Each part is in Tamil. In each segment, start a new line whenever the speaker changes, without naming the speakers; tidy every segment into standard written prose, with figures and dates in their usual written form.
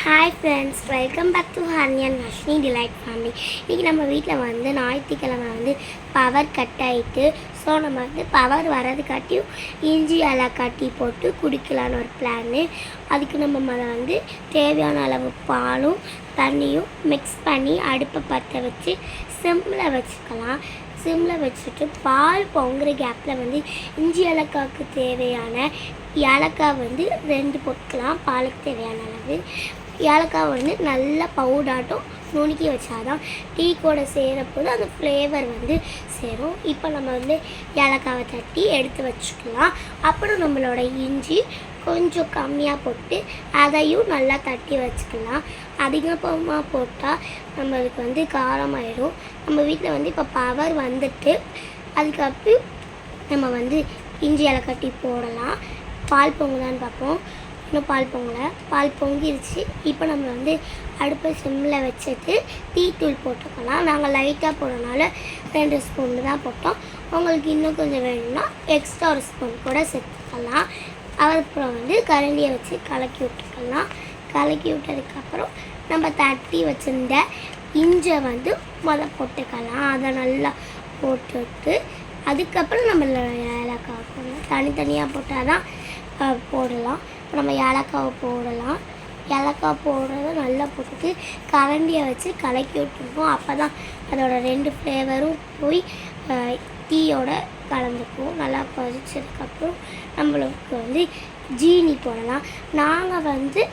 Hi friends, welcome back to Harni and Harshini delight family. இன்றைக்கி நம்ம வீட்டில் வந்து ஞாயிற்றுக்கிழமை வந்து பவர் கட் ஆகிட்டு, ஸோ நம்ம வந்து பவர் வரதுக்காட்டியும் இஞ்சி ஏலக்காட்டி போட்டு குடிக்கலான்னு ஒரு பிளான்னு. அதுக்கு நம்ம வந்து தேவையான அளவு பாலும் தண்ணியும் மிக்ஸ் பண்ணி அடுப்பை பற்ற வச்சு சிம்மில் வச்சுக்கலாம். சிம்மில் வச்சுட்டு பால் பொங்குற கேப்பில் வந்து இஞ்சி ஏலக்காய்க்கு தேவையான ஏலக்காய் வந்து 2 போட்டுக்கலாம். பாலுக்கு தேவையான அளவு ஏலக்காய் வந்து நல்லா பவுடாட்டும் நுணுக்கி வச்சாதான் டீ கூட சேரப்போது அந்த ஃப்ளேவர் வந்து சேரும். இப்போ நம்ம வந்து ஏலக்காவை தட்டி எடுத்து வச்சுக்கலாம். அப்புறம் நம்மளோட இஞ்சி கொஞ்சம் கம்மியாக போட்டு அதையும் நல்லா தட்டி வச்சுக்கலாம். அதிகமாக போட்டால் நம்மளுக்கு வந்து காரமாயிடும். நம்ம வீட்டில் வந்து இப்போ பவர் வந்துட்டு அதுக்கப்புறம் நம்ம வந்து இஞ்சி ஏலக்காய் டீ போடலாம். பால் பொங்குதான்னு பார்ப்போம். இன்னும் பால் பொங்கிருச்சு. இப்போ நம்ம வந்து அடுப்பை சிம்மில் வச்சுட்டு டீ தூள் போட்டுக்கலாம். நாங்கள் லைட்டாக போடுறதுனால 2 ஸ்பூன் தான் போட்டோம். உங்களுக்கு இன்னும் கொஞ்சம் வேணும்னா எக்ஸ்ட்ரா 1 ஸ்பூன் கூட சேர்த்துக்கலாம். அப்புறம் வந்து கரண்டியை வச்சு கலக்கி விட்டுக்கலாம். கலக்கி விட்டதுக்கப்புறம் நம்ம தட்டி வச்சுருந்த இஞ்சை வந்து போட்டுக்கலாம். அதை நல்லா போட்டுவிட்டு அதுக்கப்புறம் நம்ம ஏலக்காய் போடலாம். தனித்தனியாக போட்டால் தான் போடலாம். இப்போ நம்ம ஏலக்காவை போடலாம். ஏலக்காய் போடுறத நல்லா போட்டுட்டு கரண்டியை வச்சு கலக்கி விட்டுருக்கோம். அப்போ தான் அதோட 2 ஃப்ளேவரும் போய் டீயோட கலந்துக்கும். நல்லா கொதிச்சதுக்கப்புறம் நம்மளுக்கு வந்து ஜீனி போடலாம். நாங்கள் வந்து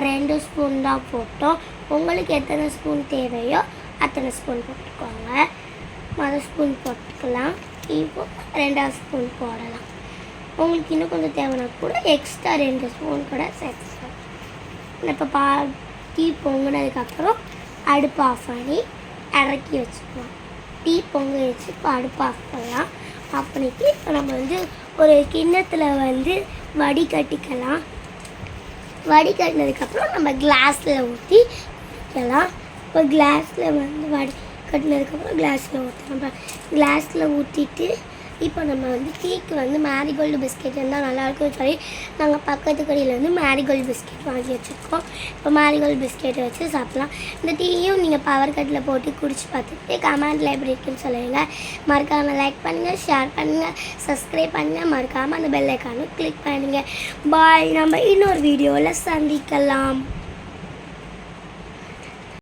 2 ஸ்பூன் தான் போட்டோம். உங்களுக்கு எத்தனை ஸ்பூன் தேவையோ அத்தனை ஸ்பூன் போட்டுக்கோங்க. 1 ஸ்பூன் போட்டுக்கலாம். இப்போ 2ஆவது ஸ்பூன் போடலாம். உங்களுக்கு இன்னும் கொஞ்சம் தேவைன்னா கூட எக்ஸ்ட்ரா 2 ஸ்பூன் கூட சேர்த்துக்கலாம். இப்போ டீ பொங்கினதுக்கப்புறம் அடுப்பு ஆஃப் பண்ணி இறக்கி வச்சுக்கலாம். டீ பொங்க வச்சு இப்போ அடுப்பு ஆஃப் பண்ணலாம். ஆஃப் பண்ணிவிட்டு இப்போ நம்ம வந்து ஒரு கிண்ணத்தில் வந்து வடிகட்டிக்கலாம். வடிகட்டினதுக்கப்புறம் நம்ம கிளாஸில் ஊற்றி குடிக்கலாம். இப்போ கிளாஸில் வந்து வடிகட்டினதுக்கப்புறம் கிளாஸில் ஊற்றலாம். கிளாஸில் ஊற்றிட்டு இப்போ நம்ம வந்து டீக்கு வந்து மேரிகோல்டு பிஸ்கெட் இருந்தால் நல்லாயிருக்கும் சொல்லி நாங்கள் பக்கத்து கடையில் வந்து மேரிகோல்டு பிஸ்கெட் வாங்கி வச்சுருக்கோம். இப்போ மேரிகோல்டு பிஸ்கெட்டை வச்சு சாப்பிட்லாம். இந்த டீயும் நீங்கள் பவர் கட்டில் போட்டு குடிச்சு பார்த்துட்டு கமெண்டில் எப்படி இருக்குன்னு சொல்லுங்கள். மறக்காமல் லைக் பண்ணுங்கள், ஷேர் பண்ணுங்கள், சப்ஸ்கிரைப் பண்ணுங்கள். மறக்காமல் அந்த பெல் ஐக்கானை கிளிக் பண்ணுங்கள். பாய். நம்ம இன்னொரு வீடியோவில் சந்திக்கலாம்.